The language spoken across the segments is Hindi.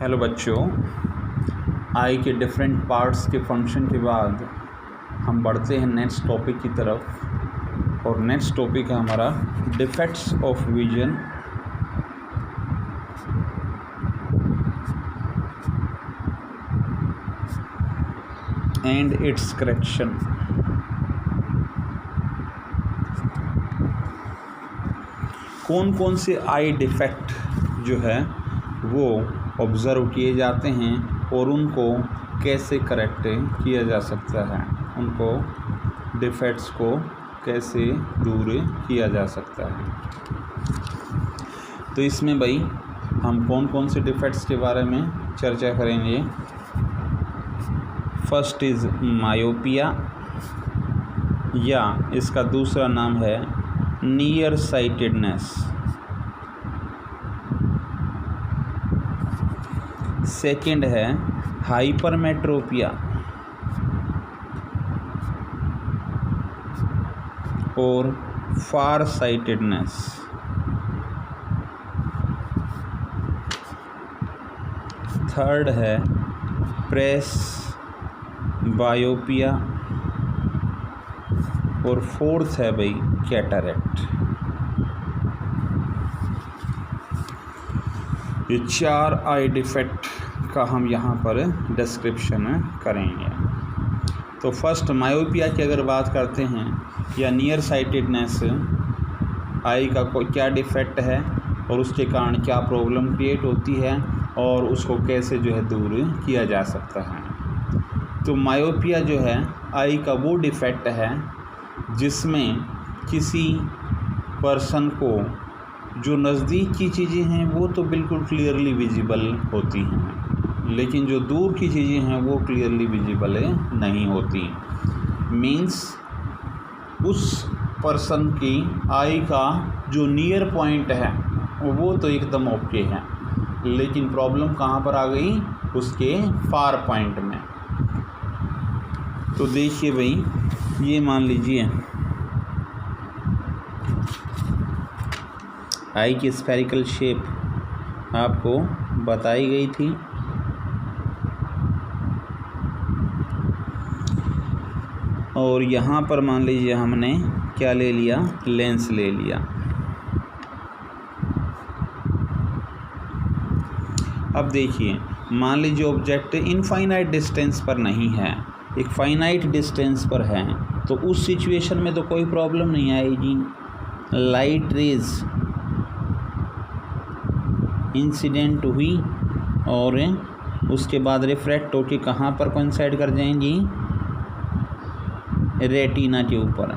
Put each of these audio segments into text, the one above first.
हेलो बच्चों, आई के डिफरेंट पार्ट्स के फंक्शन के बाद हम बढ़ते हैं नेक्स्ट टॉपिक की तरफ। और नेक्स्ट टॉपिक है हमारा defects of vision. And it's correction. कौन कौन से आई डिफेक्ट जो है वो ऑब्ज़र्व किए जाते हैं और उनको कैसे करेक्ट किया जा सकता है, उनको डिफेक्ट्स को कैसे दूर किया जा सकता है। तो इसमें भाई हम कौन कौन से डिफेक्ट्स के बारे में चर्चा करेंगे। फर्स्ट इज़ मायोपिया, या इसका दूसरा नाम है नियर साइटेडनेस। सेकंड है हाइपरमेट्रोपिया और फार साइटेडनेस। थर्ड है प्रेस बायोपिया और फोर्थ है भाई कैटरेक्ट। ये 4 आई डिफेक्ट का हम यहाँ पर डिस्क्रिप्शन करेंगे। तो फर्स्ट मायोपिया की अगर बात करते हैं या नियर साइटेडनेस, आई का क्या डिफेक्ट है और उसके कारण क्या प्रॉब्लम क्रिएट होती है और उसको कैसे जो है दूर किया जा सकता है। तो मायोपिया जो है आई का वो डिफेक्ट है जिसमें किसी पर्सन को जो नज़दीक की चीज़ें हैं वो तो बिल्कुल क्लियरली विजिबल होती हैं, लेकिन जो दूर की चीज़ें हैं वो क्लियरली विजिबल नहीं होती। मीन्स उस पर्सन की आई का जो नियर पॉइंट है वो तो एकदम ओके है, लेकिन प्रॉब्लम कहाँ पर आ गई, उसके फार पॉइंट में। तो देखिए भाई, ये मान लीजिए आई की स्फेरिकल शेप आपको बताई गई थी। और यहाँ पर मान लीजिए हमने क्या ले लिया, लेंस ले लिया। अब देखिए, मान लीजिए ऑब्जेक्ट इनफाइनाइट डिस्टेंस पर नहीं है, एक फाइनाइट डिस्टेंस पर है, तो उस सिचुएशन में तो कोई प्रॉब्लम नहीं आएगी। लाइट रेज इंसिडेंट हुई और उसके बाद रिफ्रैक्ट होकर कहाँ पर कोइंसाइड कर जाएंगी, रेटिना के ऊपर।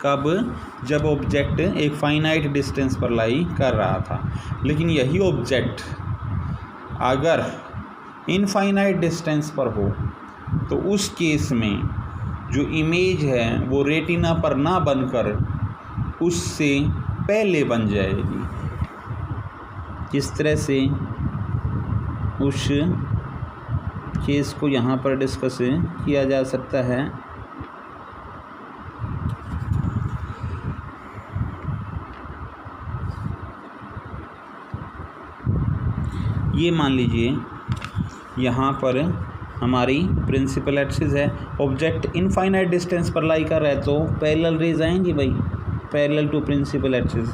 कब, जब ऑब्जेक्ट एक फाइनाइट डिस्टेंस पर लाई कर रहा था। लेकिन यही ऑब्जेक्ट अगर इनफाइनाइट डिस्टेंस पर हो तो उस केस में जो इमेज है वो रेटिना पर ना बनकर उससे पहले बन जाएगी। किस तरह से उस केस को यहाँ पर डिस्कस किया जा सकता है। ये मान लीजिए यहाँ पर हमारी प्रिंसिपल एक्सिस है, ऑब्जेक्ट इनफाइनाइट डिस्टेंस पर लाई कर रहा है तो पैरेलल रेज आएंगी भाई, पैरेलल टू प्रिंसिपल एक्सिस।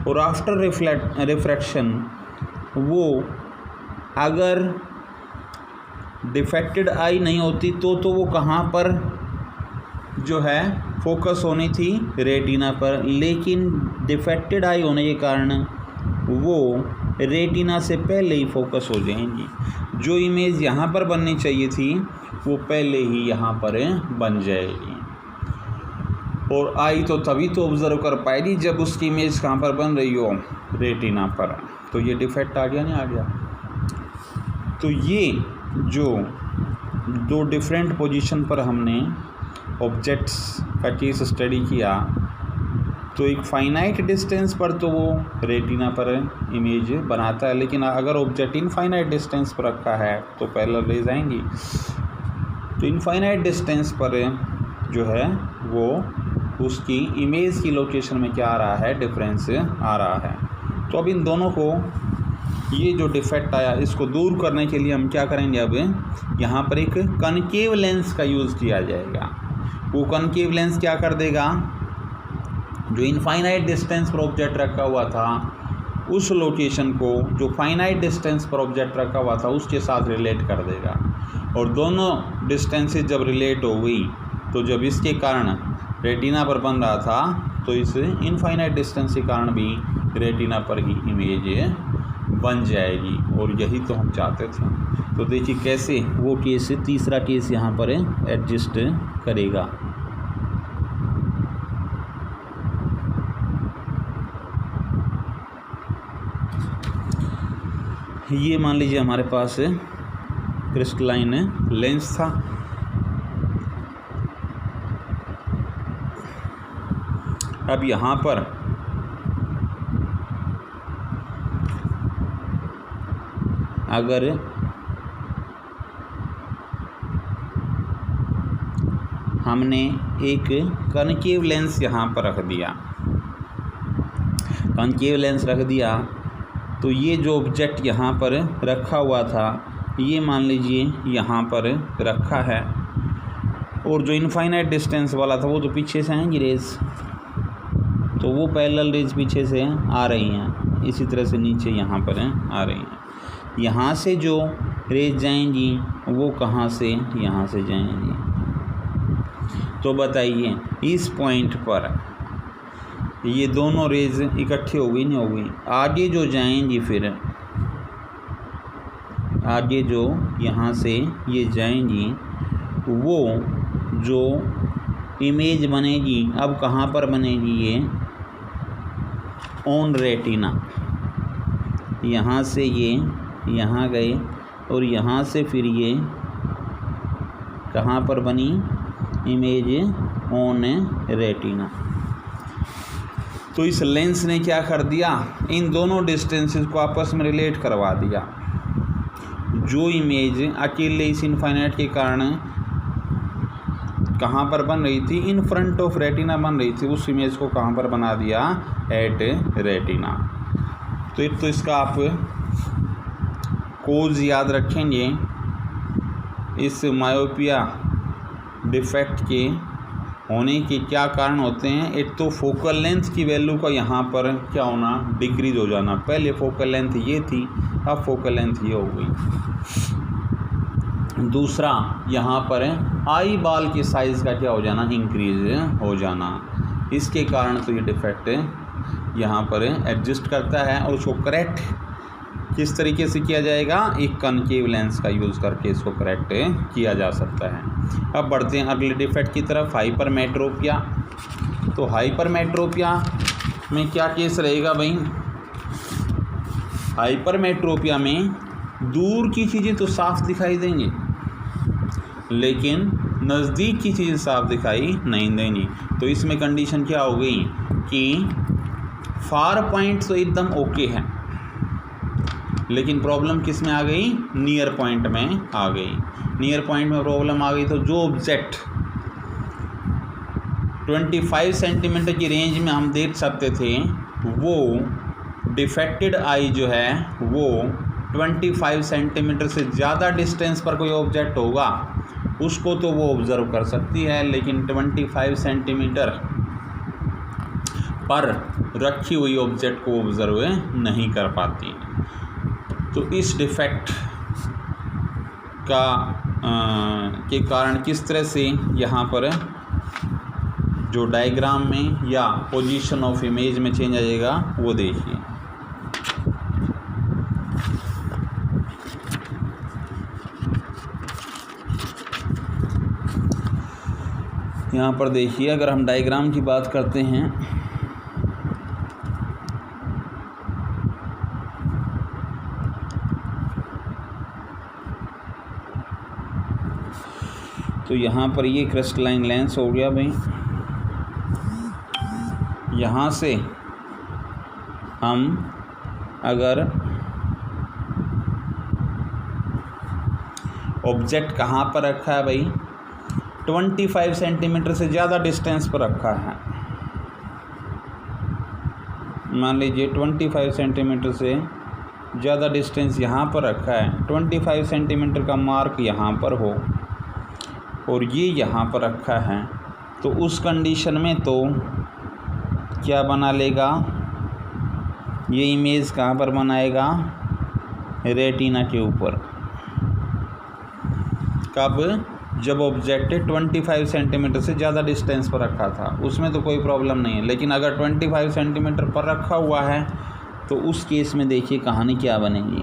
और आफ्टर रिफ्रैक्शन वो अगर डिफेक्टेड आई नहीं होती तो वो कहाँ पर जो है फोकस होनी थी, रेटिना पर। लेकिन डिफेक्टेड आई होने के कारण वो रेटिना से पहले ही फोकस हो जाएंगी। जो इमेज यहाँ पर बननी चाहिए थी वो पहले ही यहाँ पर बन जाएगी। और आई तो तभी तो ऑब्ज़र्व कर पाएगी जब उसकी इमेज कहाँ पर बन रही हो, रेटिना पर। तो ये डिफेक्ट आ गया, नहीं आ गया। तो ये जो 2 डिफरेंट पोजीशन पर हमने ऑब्जेक्ट्स का केस स्टडी किया, तो एक फाइनाइट डिस्टेंस पर तो वो रेटिना पर इमेज बनाता है, लेकिन अगर ऑब्जेक्ट इनफाइनाइट डिस्टेंस पर रखा है तो पैरेलल रेज आएंगी। तो इनफाइनाइट डिस्टेंस पर जो है वो उसकी इमेज की लोकेशन में क्या आ रहा है, डिफरेंस आ रहा है। तो अब इन दोनों को ये जो डिफेक्ट आया इसको दूर करने के लिए हम क्या करेंगे, अब यहाँ पर एक कनकेव लेंस का यूज़ किया जाएगा। वो कनकेव लेंस क्या कर देगा, जो इनफाइनाइट डिस्टेंस पर ऑब्जेक्ट रखा हुआ था उस लोकेशन को जो फाइनाइट डिस्टेंस पर ऑब्जेक्ट रखा हुआ था उसके साथ रिलेट कर देगा, और दोनों डिस्टेंसेस जब रिलेट हो गई तो जब इसके कारण रेटिना पर बन रहा था तो इस इनफाइनाइट डिस्टेंस के कारण भी रेटिना पर ही इमेज बन जाएगी, और यही तो हम चाहते थे। तो देखिए कैसे वो केस, तीसरा केस यहाँ पर एडजस्ट करेगा। ये मान लीजिए हमारे पास क्रिस्टलाइन लेंस था, अब यहाँ पर अगर हमने एक कनकेव लेंस यहाँ पर रख दिया, कनकेव लेंस रख दिया तो ये जो ऑब्जेक्ट यहाँ पर रखा हुआ था ये मान लीजिए यहाँ पर रखा है, और जो इनफाइनाइट डिस्टेंस वाला था वो तो पीछे से आएंगी रेज, तो वो पैरेलल रेज पीछे से आ रही हैं, इसी तरह से नीचे यहाँ पर आ रही हैं। यहाँ से जो रेज जाएंगी वो कहाँ से, यहाँ से जाएंगी। तो बताइए इस पॉइंट पर ये दोनों रेज इकट्ठी हो गई, नहीं हो गई, आगे जो जाएंगी, फिर आगे जो यहाँ से ये जाएंगी वो जो इमेज बनेगी अब कहाँ पर बनेगी, ये ऑन रेटिना। यहाँ से ये यहाँ गए और यहाँ से फिर ये कहाँ पर बनी, इमेज ऑन रेटिना। तो इस लेंस ने क्या कर दिया, इन दोनों डिस्टेंसेस को आपस में रिलेट करवा दिया। जो इमेज अकेले इस इनफाइनाइट के कारण कहाँ पर बन रही थी, इन फ्रंट ऑफ रेटिना बन रही थी, उस इमेज को कहाँ पर बना दिया, एट रेटिना। तो एक तो इसका आप कोज याद रखेंगे, इस मायोपिया डिफेक्ट के होने के क्या कारण होते हैं। एक तो फोकल लेंथ की वैल्यू का यहाँ पर क्या होना, डिक्रीज हो जाना। पहले फोकल लेंथ ये थी, अब फोकल लेंथ ये हो गई। दूसरा यहाँ पर आई बाल के साइज़ का क्या हो जाना, इंक्रीज हो जाना। इसके कारण तो ये डिफेक्ट यहाँ पर एडजस्ट करता है, और उसको करेक्ट किस तरीके से किया जाएगा, एक कनकेव लेंस का यूज़ करके इसको करेक्ट किया जा सकता है। अब बढ़ते हैं अगले डिफेक्ट की तरफ, हाइपरमेट्रोपिया। तो हाइपरमेट्रोपिया में क्या केस रहेगा भाई, हाइपरमेट्रोपिया में दूर की चीज़ें तो साफ दिखाई देंगी लेकिन नज़दीक की चीज़ें साफ दिखाई नहीं देंगी। तो इसमें कंडीशन क्या हो गई कि फार पॉइंट तो एकदम ओके है, लेकिन प्रॉब्लम किस में आ गई, नियर पॉइंट में आ गई। नियर पॉइंट में प्रॉब्लम आ गई तो जो ऑब्जेक्ट 25 सेंटीमीटर की रेंज में हम देख सकते थे, वो डिफेक्टेड आई जो है वो 25 सेंटीमीटर से ज़्यादा डिस्टेंस पर कोई ऑब्जेक्ट होगा उसको तो वो ऑब्ज़र्व कर सकती है, लेकिन 25 सेंटीमीटर पर रखी हुई ऑब्जेक्ट को ऑब्ज़र्व नहीं कर पाती। तो इस डिफेक्ट का के कारण किस तरह से यहाँ पर जो डायग्राम में या पोजीशन ऑफ इमेज में चेंज आ जाएगा वो देखिए। यहाँ पर देखिए, अगर हम डायग्राम की बात करते हैं तो यहाँ पर ये क्रिस्टलाइन लेंस हो गया भाई। यहाँ से हम अगर ऑब्जेक्ट कहाँ पर रखा है भाई, 25 सेंटीमीटर से ज़्यादा डिस्टेंस पर रखा है, मान लीजिए 25 सेंटीमीटर से ज़्यादा डिस्टेंस यहाँ पर रखा है, 25 सेंटीमीटर का मार्क यहाँ पर हो और ये यहाँ पर रखा है, तो उस कंडीशन में तो क्या बना लेगा, ये इमेज कहाँ पर बनाएगा, रेटिना के ऊपर। कब? जब ऑब्जेक्ट 25 सेंटीमीटर से ज़्यादा डिस्टेंस पर रखा था, उसमें तो कोई प्रॉब्लम नहीं है। लेकिन अगर 25 सेंटीमीटर पर रखा हुआ है तो उस केस में देखिए कहानी क्या बनेगी।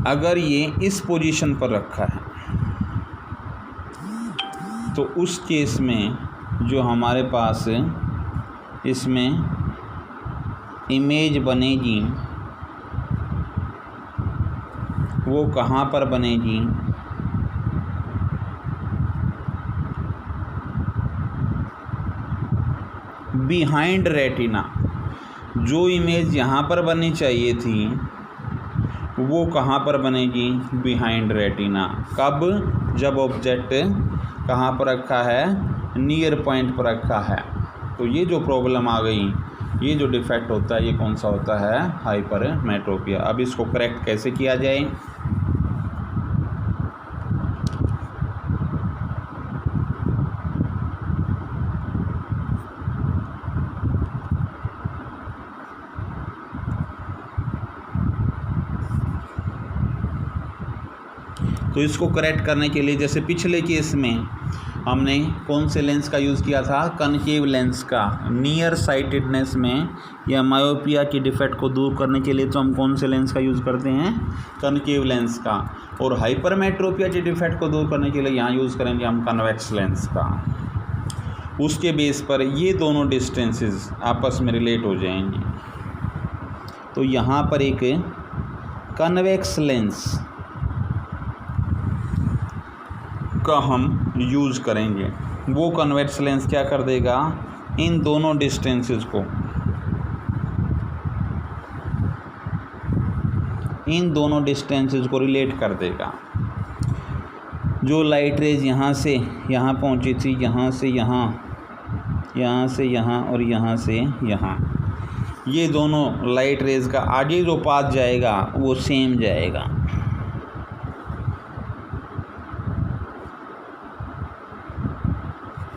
अगर ये इस पोजीशन पर रखा है तो उस केस में जो हमारे पास इसमें इमेज बनेगी वो कहाँ पर बनेगी, बिहाइंड रेटिना। जो इमेज यहाँ पर बननी चाहिए थी वो कहाँ पर बनेगी, बिहाइंड रेटिना। कब? जब ऑब्जेक्ट कहाँ पर रखा है, नियर पॉइंट पर रखा है। तो ये जो प्रॉब्लम आ गई, ये जो डिफेक्ट होता है, ये कौन सा होता है, हाइपरमेट्रोपिया। अब इसको करेक्ट कैसे किया जाए? तो इसको करेक्ट करने के लिए, जैसे पिछले केस में हमने कौन से लेंस का यूज़ किया था, कनकेव लेंस का। नियर साइटेडनेस में या मायोपिया की डिफेक्ट को दूर करने के लिए तो हम कौन से लेंस का यूज़ करते हैं, कनकेव लेंस का। और हाइपरमेट्रोपिया की डिफेक्ट को दूर करने के लिए यहाँ यूज़ करेंगे हम कन्वेक्स लेंस का। उसके बेस पर ये दोनों डिस्टेंसेस आपस में रिलेट हो जाएंगे। तो यहाँ पर एक कन्वेक्स लेंस का हम यूज़ करेंगे। वो कन्वेक्स लेंस क्या कर देगा, इन दोनों डिस्टेंसेस को रिलेट कर देगा। जो लाइट रेज यहाँ से यहाँ पहुँची थी, यहाँ से यहाँ, यहाँ से यहाँ और यहाँ से यहाँ, ये दोनों लाइट रेज का आगे जो पाथ जाएगा वो सेम जाएगा।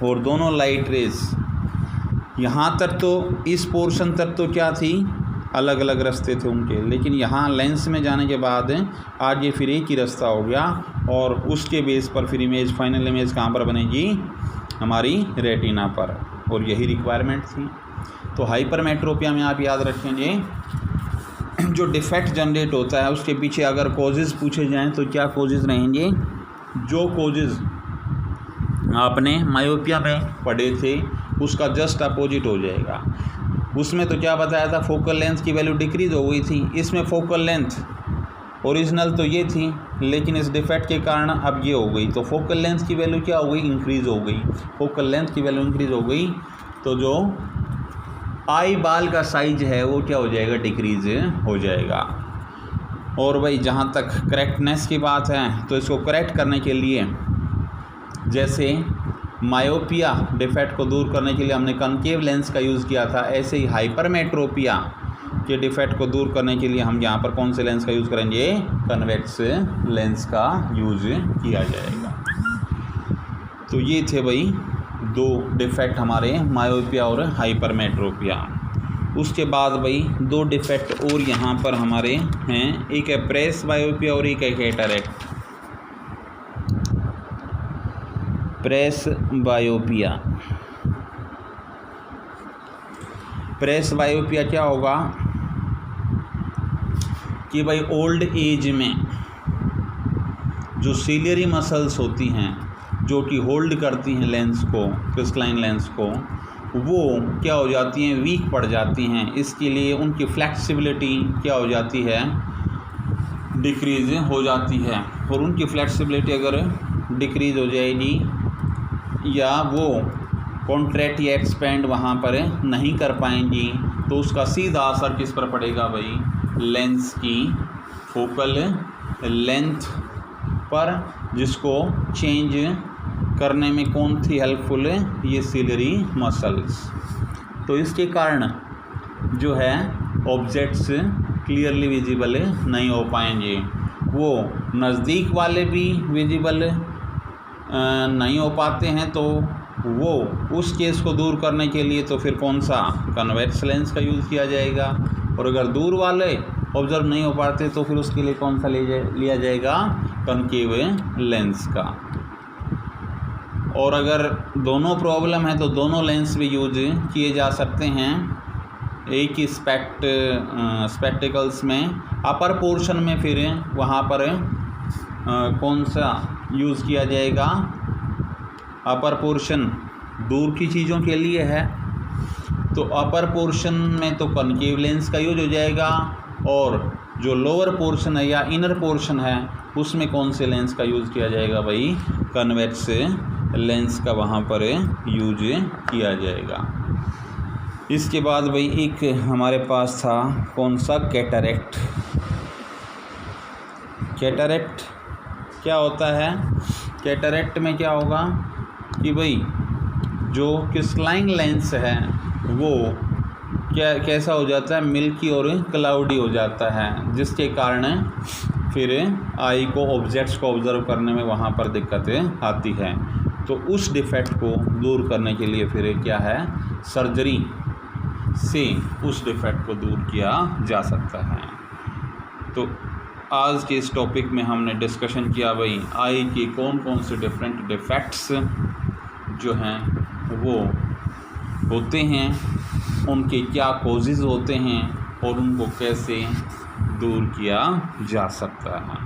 और दोनों लाइट रेज यहाँ तक तो, इस पोर्शन तक तो क्या थी, अलग अलग रास्ते थे उनके, लेकिन यहाँ लेंस में जाने के बाद आगे फिर एक ही रास्ता हो गया। और उसके बेस पर फिर इमेज, फाइनल इमेज कहाँ पर बनेगी, हमारी रेटिना पर। और यही रिक्वायरमेंट थी। तो हाइपरमेट्रोपिया में आप याद रखेंगे, जो डिफेक्ट जनरेट होता है उसके पीछे अगर कॉजेज़ पूछे जाएँ तो क्या कॉजेज़ रहेंगे, जो कॉजेज़ आपने मायोपिया में पढ़े थे उसका जस्ट अपोजिट हो जाएगा। उसमें तो क्या बताया था, फोकल लेंथ की वैल्यू डिक्रीज़ हो गई थी। इसमें फोकल लेंथ ओरिजिनल तो ये थी, लेकिन इस डिफेक्ट के कारण अब ये हो गई। तो फोकल लेंथ की वैल्यू क्या हो गई, इंक्रीज़ हो गई। फोकल लेंथ की वैल्यू इंक्रीज़ हो गई तो जो आई बाल का साइज है वो क्या हो जाएगा, डिक्रीज़ हो जाएगा। और भाई जहाँ तक करेक्टनेस की बात है, तो इसको करेक्ट करने के लिए, जैसे मायोपिया डिफेक्ट को दूर करने के लिए हमने कनकेव लेंस का यूज़ किया था, ऐसे ही हाइपरमेट्रोपिया के डिफेक्ट को दूर करने के लिए हम यहाँ पर कौन से लेंस का यूज़ करेंगे, कन्वेक्स लेंस का यूज़ किया जाएगा। तो ये थे भाई दो डिफेक्ट हमारे, मायोपिया और हाइपरमेट्रोपिया। उसके बाद भाई दो डिफेक्ट और यहाँ पर हमारे हैं, एक है प्रेस बायोपिया और एक है कैटरैक्ट। प्रेस बायोपिया, प्रेस बायोपिया क्या होगा कि भाई ओल्ड एज में जो सीलियरी मसल्स होती हैं जो कि होल्ड करती हैं लेंस को, क्रिस्टलाइन लेंस को, वो क्या हो जाती हैं, वीक पड़ जाती हैं। इसके लिए उनकी फ्लेक्सिबिलिटी क्या हो जाती है, डिक्रीज़ हो जाती है। और उनकी फ्लेक्सिबिलिटी अगर डिक्रीज़ हो जाएगी या वो कॉन्ट्रैक्ट या एक्सपेंड वहाँ पर नहीं कर पाएंगी, तो उसका सीधा असर किस पर पड़ेगा भाई, लेंस की फोकल लेंथ पर, जिसको चेंज करने में कौन थी हेल्पफुल, ये सिलरी मसल्स। तो इसके कारण जो है ऑब्जेक्ट्स क्लियरली विजिबल नहीं हो पाएंगे। वो नज़दीक वाले भी विजिबल नहीं हो पाते हैं, तो वो उस केस को दूर करने के लिए तो फिर कौन सा कन्वेक्स लेंस का यूज़ किया जाएगा। और अगर दूर वाले ऑब्जर्व नहीं हो पाते तो फिर उसके लिए कौन सा लिया जाएगा, कनकेव लेंस का। और अगर दोनों प्रॉब्लम है तो दोनों लेंस भी यूज किए जा सकते हैं। एक ही स्पेक्टिकल्स में अपर पोर्शन में फिर वहाँ पर कौन सा यूज़ किया जाएगा, अपर पोर्शन दूर की चीज़ों के लिए है तो अपर पोर्शन में तो कनकेव लेंस का यूज हो जाएगा, और जो लोअर पोर्शन है या इनर पोर्शन है उसमें कौन से लेंस का यूज़ किया जाएगा भाई, कन्वेक्स लेंस का वहाँ पर यूज किया जाएगा। इसके बाद भाई एक हमारे पास था कौन सा, कैटरेक्ट। कैटरेक्ट क्या होता है, कैटरेक्ट में क्या होगा कि भाई जो क्रिस्टलाइन लेंस है वो कैसा हो जाता है, मिल्की और क्लाउडी हो जाता है, जिसके कारण फिर आई को ऑब्जेक्ट्स को ऑब्जर्व करने में वहाँ पर दिक्कतें आती हैं। तो उस डिफेक्ट को दूर करने के लिए फिर क्या है, सर्जरी से उस डिफेक्ट को दूर किया जा सकता है। तो आज के इस टॉपिक में हमने डिस्कशन किया भाई आई के कौन कौन से डिफरेंट डिफेक्ट्स जो हैं वो होते हैं, उनके क्या कॉजेज़ होते हैं और उनको कैसे दूर किया जा सकता है।